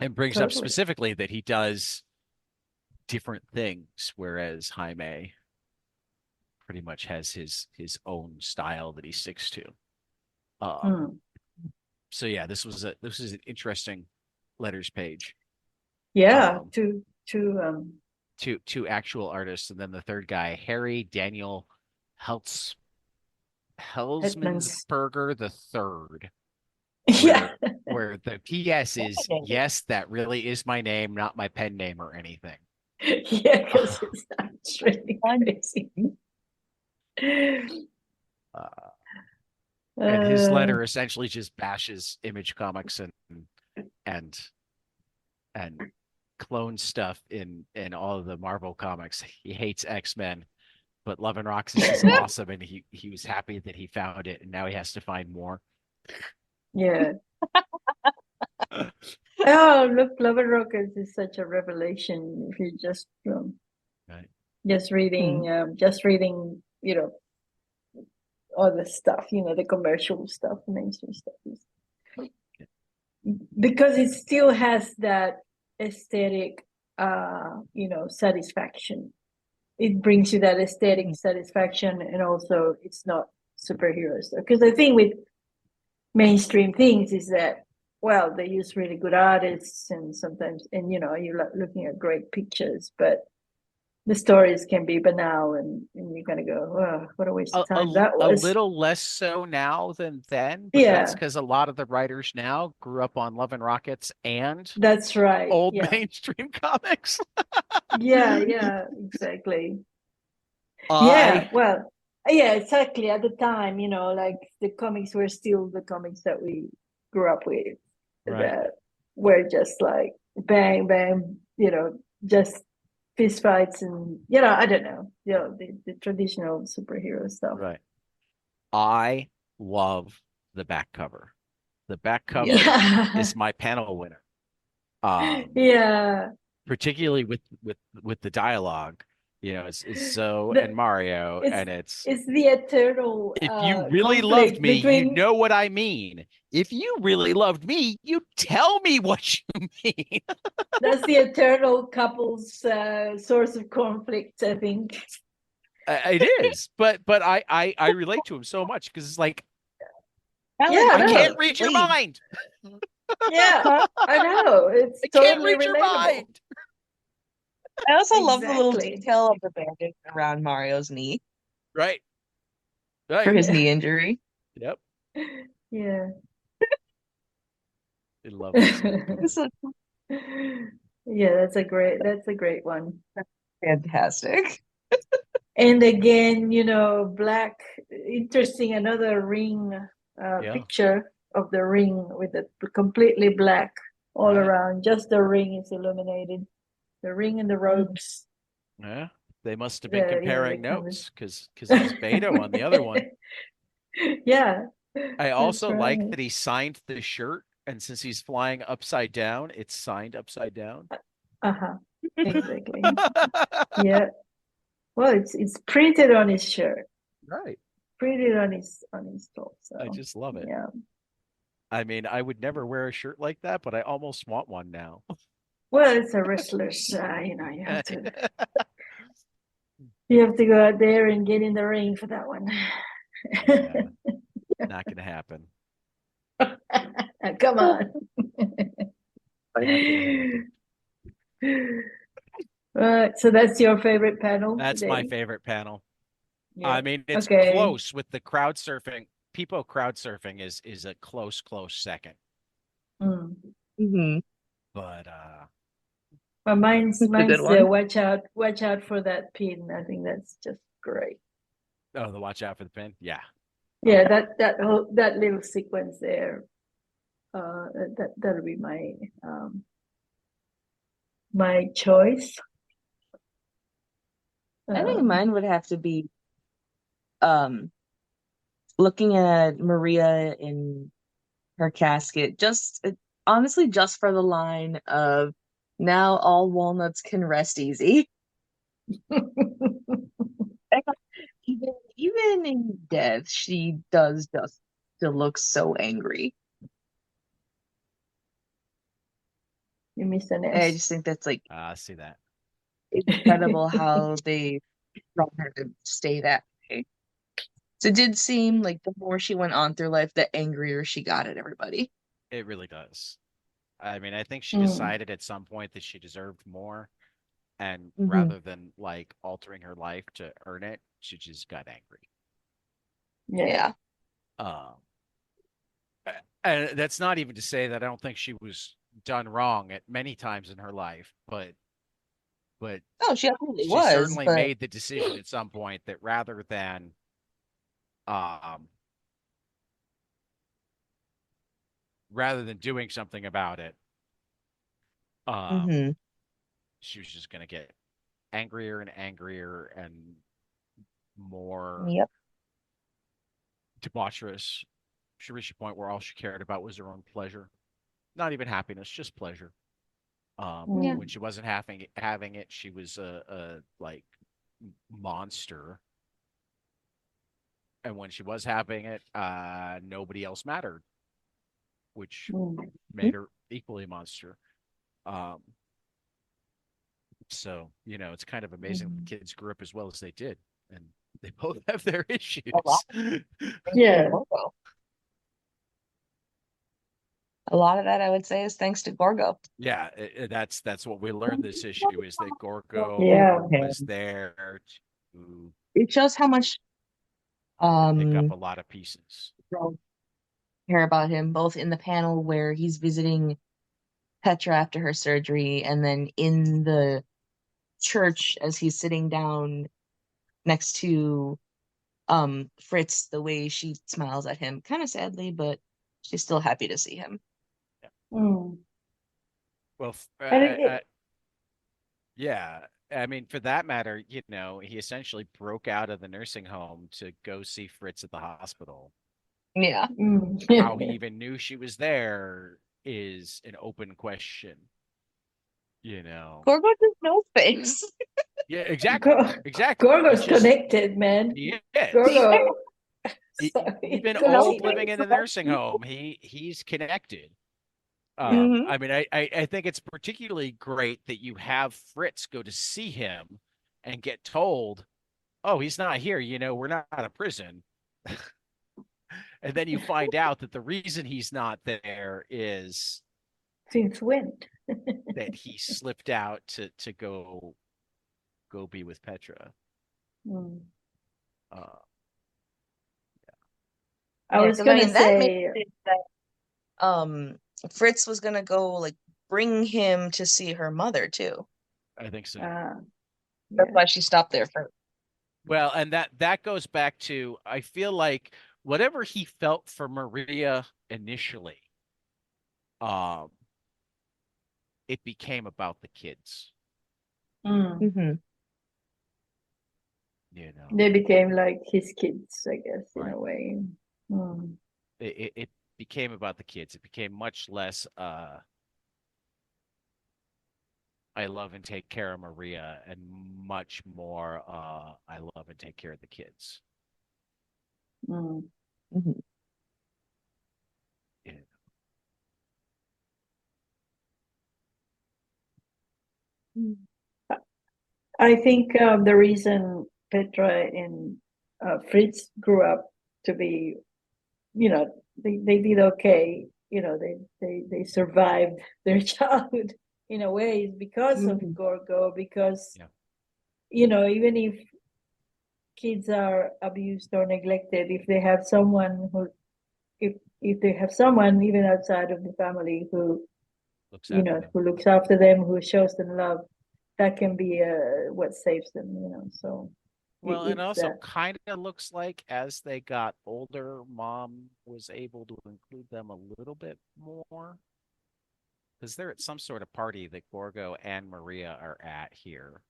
and brings up totally. specifically that he does different things, whereas Jaime pretty much has his own style that he sticks to. Um, Hmm. so yeah, this was an interesting letters page. Yeah, Um, to two actual artists, and then the third guy, Harry Daniel Heltz Hetman's. Helsmansberger the third. Yeah. where the PS is, yes, that really is my name, not my pen name or anything. Yeah, because it's really crazy. Uh, and his Uh, letter essentially just bashes Image Comics and and clone stuff in all of the Marvel comics. He hates X-Men, but Love and Roxas is awesome, and he was happy that he found it, and now he has to find more. yeah. Oh, look, Love and Rockets is such a revelation if you Right. just reading, all the stuff, the commercial stuff, mainstream stuff is because it still has that aesthetic satisfaction. It brings you that aesthetic satisfaction, and also it's not superheroes. Because the thing with mainstream things is that, well, they use really good artists, and sometimes, and you're looking at great pictures, but the stories can be banal, and you're gonna go, oh, what a waste of time that A was. little less so now than then, but that's Yeah, because a lot of the writers now grew up on Love and Rockets and that's right. old Yeah, mainstream comics. yeah, exactly. Yeah, I well, yeah, exactly. At the time, like the comics were still the comics that we grew up with, right, that were just like bang, bang, just fist fights, and I don't know, the traditional superhero stuff. right. I love the back cover. The back cover Yeah, is my panel winner. Um, yeah. particularly with the dialogue. It's Zoe and The Mario, it's and it's it's the eternal if you really loved conflict me, you between. know what I mean. If you really loved me, you tell me what you mean. That's the eternal couple's source of conflict, I think. It is, but I relate to him so much because it's like Yeah, I can't no, read your Please. mind. yeah, I know. It's I can't totally read your relatable. mind. I also love the little Exactly. detail of the bandage around Mario's knee Right, for right. his Yeah. knee injury. Yep. Yeah. I love it so good. It's Yeah, that's a great one. fantastic. And again, black, interesting, another ring Yeah. picture of the ring with it completely black all Right. around. Just the ring is illuminated. The ring and the ropes. Yeah. They must have been The comparing canvas. notes because it was Beto on the other one. Yeah, I that's also like right. that he signed the shirt, and since he's flying upside down, it's signed upside down. Uh-huh. Exactly. Yeah. Well, it's printed on his shirt, Right. printed on his top. I So just love it. yeah. I mean, I would never wear a shirt like that, but I almost want one now. Well, it's a wrestler's. You have to go out there and get in the ring for that one. Yeah, not gonna happen. Come on. Not gonna happen. So that's your favorite panel That's my today? favorite panel. Yeah. I mean, it's Okay. close with the crowd surfing. People crowd surfing is a close second. Mm. Hmm. But But mine's It's a good mine's one. watch out for that pin. I think that's just great. oh, the watch out for the pin. Yeah. Oh, Yeah, that little sequence there. That'll be my choice. I think Um, mine would have to be um looking at Maria in her casket, just honestly, just for the line of now all walnuts can rest easy. Even in death, she does just still look so angry. you missed an And I S. just think that's like I see that. incredible how they brought her to stay that way. So it did seem like the more she went on through life, the angrier she got at everybody. It really does. I mean, I think she Mm, decided at some point that she deserved more, and Hmm. rather than like altering her life to earn it, she just got angry. yeah. Yeah. Um, And that's not even to say that I don't think she was done wrong at many times in her life, but Oh, she absolutely she was, certainly but made the decision at some point that um rather than doing something about it, um hmm she was just going to get angrier and angrier and more yep. debaucherous. She reached a point where all she cared about was her own pleasure, not even happiness, just pleasure. Yeah. When she wasn't having it, she was a like monster, and when she was having it, nobody else mattered, which made her equally a monster. Um, so it's kind of amazing the kids grew up as well as they did, and they both have their A lot. issues. Yeah. A lot of that, I would say, is thanks to Gorgo. Yeah, that's what we learned this issue is that Gorgo Yeah. was there to It shows how much pick up um a lot of pieces. girls care about him, both in the panel where he's visiting Petra after her surgery, and then in the church as he's sitting down next to Fritz, the way she smiles at him, kind of sadly, but she's still happy to see him. Mm. Well, And it, yeah. I mean, for that matter, he essentially broke out of the nursing home to go see Fritz at the hospital. Yeah. How he even knew she was there is an open question. Gorgo just knows things. Yeah, exactly. Exactly. He's Gorgo's just connected, man. he is. Gorgo. Even knows old Totally. living in a things. nursing home, he's connected. Yeah. hmm I mean, I think it's particularly great that you have Fritz go to see him and get told, "Oh, he's not here. We're not out of prison." And then you find out that the reason he's not there is Since when? that he slipped out to go be with Petra. Mm. Uh, I Yeah, was because I gonna mean that makes say, it that Fritz was gonna go like bring him to see her mother too. I think so. That's yeah. why she stopped there first. Well, and that goes back to I feel like whatever he felt for Maria initially, um, it became about the kids. Mm. hmm They became like his kids, I guess, in Right? a way. Mm. It became about the kids. It became much less I love and take care of Maria and much more I love and take care of the kids. Mm. hmm Yeah. I think the reason Petra and Fritz grew up to be, they did okay. They survived their childhood in a way is because of hmm Gorgo. Because Yeah. even if kids are abused or neglected, if they have someone who, if they have someone even outside of the family who Looks after them. who looks after them, who shows them love, that can be what saves them. So Well, and it's also kind of looks like as they got older, mom was able to include them a little bit more because they're at some sort of party that Gorgo and Maria are at here.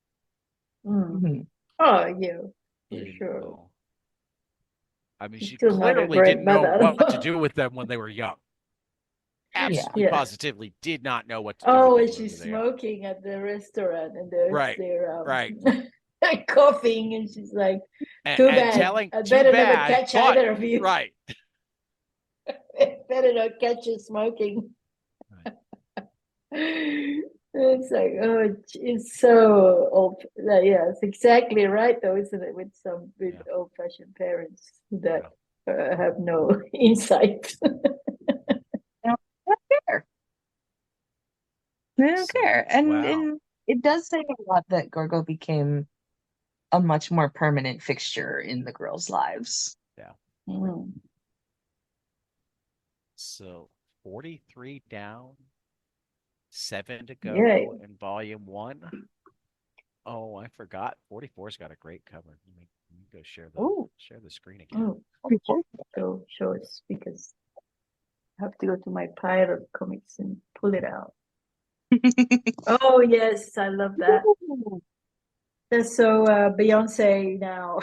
mm. hmm Oh yeah, for You sure. know, I mean, She's she still not a clearly great didn't know mother. what to do with them when they were young. Yeah. Absolutely, Yeah. positively did not know what to do with Oh, them and when they she's were young. smoking at the restaurant, and Right, they're right. coughing, and she's like, "Too And bad. telling I'd too better never bad, catch but either of you. right. Better not catch you smoking." Right. It's like, oh, it's so old. Yeah, it's exactly right, though, isn't it? With Yeah. old-fashioned parents that Yeah. have no insight. They don't care. They don't So care. And wow. in it does say a lot that Gorgo became a much more permanent fixture in the girls' lives. Yeah. Mm. So 43 down, 7 to Yay. go in volume 1. Oh, I forgot. 44's got a great cover. Let me go share the screen again. Oh, go show us because I have to go to my pile of comics and pull it out. Oh yes, I love that. That's so Beyonce now.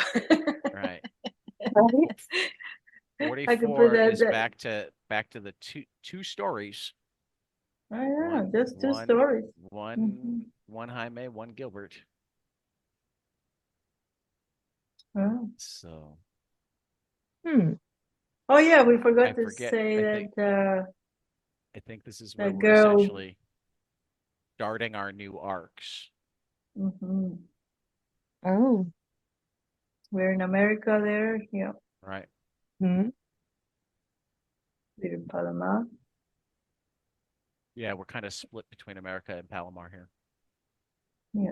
Right. Right? I could put 44 that. is back to the two stories. I know, One, just two one, stories. one, one Jaime, one Gilbert. Oh. So Oh yeah, we forgot I to forget. say that I think this is where that we're girl. essentially starting our new arcs. Mhm. Oh. We're in America there. Yeah, Right. Hmm. we're in Panama. Yeah, we're kind of split between America and Palomar here. Yeah.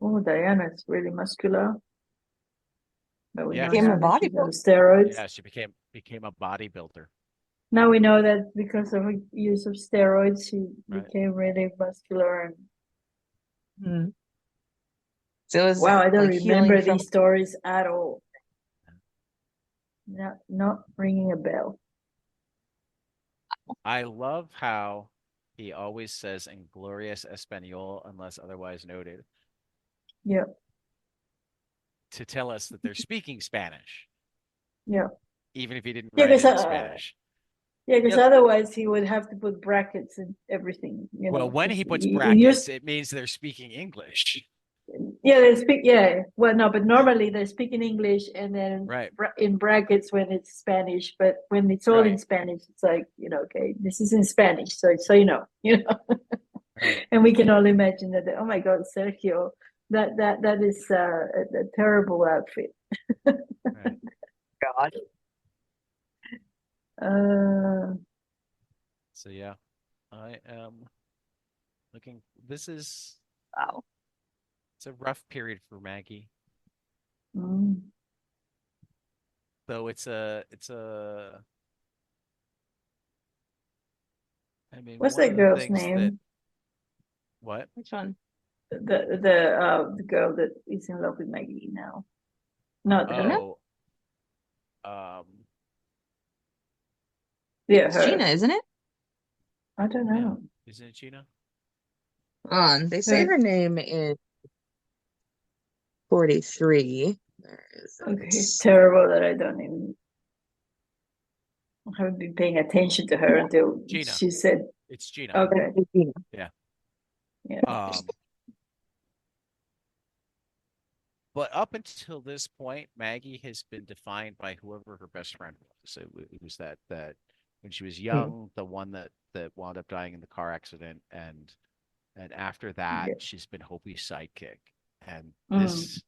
Oh, Diana's really muscular. But we Yeah. know Became a now that she's on bodybuilder. steroids. Yeah, she became a bodybuilder. Now we know that because of her use of steroids, she Right. became really muscular. And Hmm. So it was wow, I don't like healing remember from these stories at all. Not ringing a bell. I love how he always says "Inglorious Espanol" unless otherwise noted Yeah, to tell us that they're speaking Spanish, yeah, even if he didn't yeah. write it Because in Spanish. yeah, otherwise he would have to put brackets and everything. You Well, know, when because he puts he used. brackets, it means they're speaking English. Yeah, they speak. Yeah, well, no, but normally they speak in English and then Right. in brackets when it's Spanish. But when it's all in Right. Spanish, it's like okay, this is in Spanish, so you know. Right. And we can all imagine that. Oh my God, Sergio, that is a terrible outfit. Right. God. Uh, So yeah, I am looking. Wow. It's a rough period for Maggie. mm. Though it's a I mean, What's one that of the girl's things that name? what? Which one? The girl that is in love with Maggie now. Not her. Gina? Oh, um, Yeah, It's Gina, her. isn't it? I don't yeah, know. isn't it Gina? They say Her. her name in 43. There is Okay, it's it. terrible that I don't even. I haven't been paying attention to her until Gina. she said, It's Gina. "Okay, It's Gina. Yeah. yeah." But up until this point, Maggie has been defined by whoever her best friend was. It was that when she was Hmm. young, the one that wound up dying in the car accident, and after that, Yeah. she's been Hopi's sidekick. And Mm,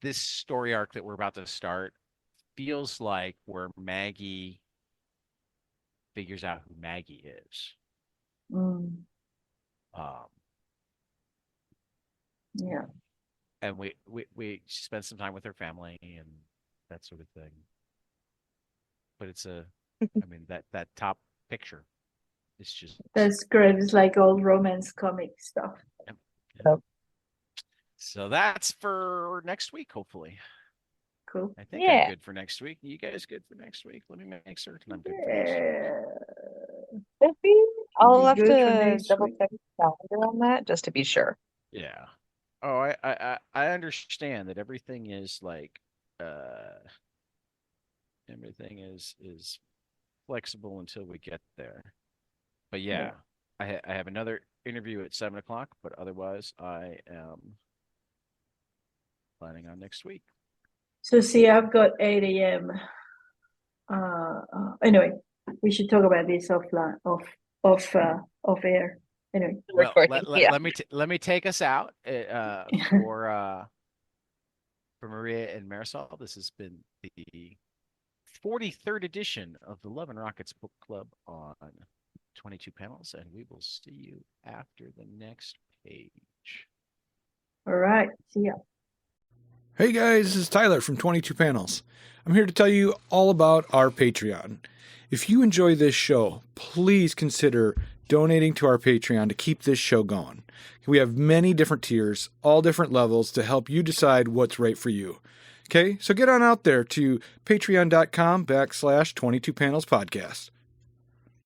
this story arc that we're about to start feels like where Maggie figures out who Maggie is. mm, Um, yeah. and we spend some time with her family and that sort of thing. But I mean that top picture is just That's great. It's like old romance comic stuff. yep, yep. Oh, So that's for next week, hopefully. Cool. I think I'm yeah. good for next week. You guys good for next week? Let me make certain I'm good for next week. Yeah. Could be. I'll Be have good for to next double week. check the calendar on that just to be sure. Yeah. Oh, I understand that uh everything is flexible until we get there. But Yeah. yeah, I have another interview at 7 o'clock, but otherwise I am planning on next week. So see, I've got 8 a.m. Anyway, we should talk about this offline, off air. Anyway. Well, Recording. Yeah. let me take us out for Maria and Marisol. This has been the 43rd edition of the Love and Rockets Book Club on 22 panels, and we will see you after the next page. All right. See ya. Hey guys, this is Tyler from 22 Panels. I'm here to tell you all about our Patreon. If you enjoy this show, please consider donating to our Patreon to keep this show going. We have many different tiers, all different levels to help you decide what's right for you. Okay, so get on out there to patreon.com/22panelspodcast.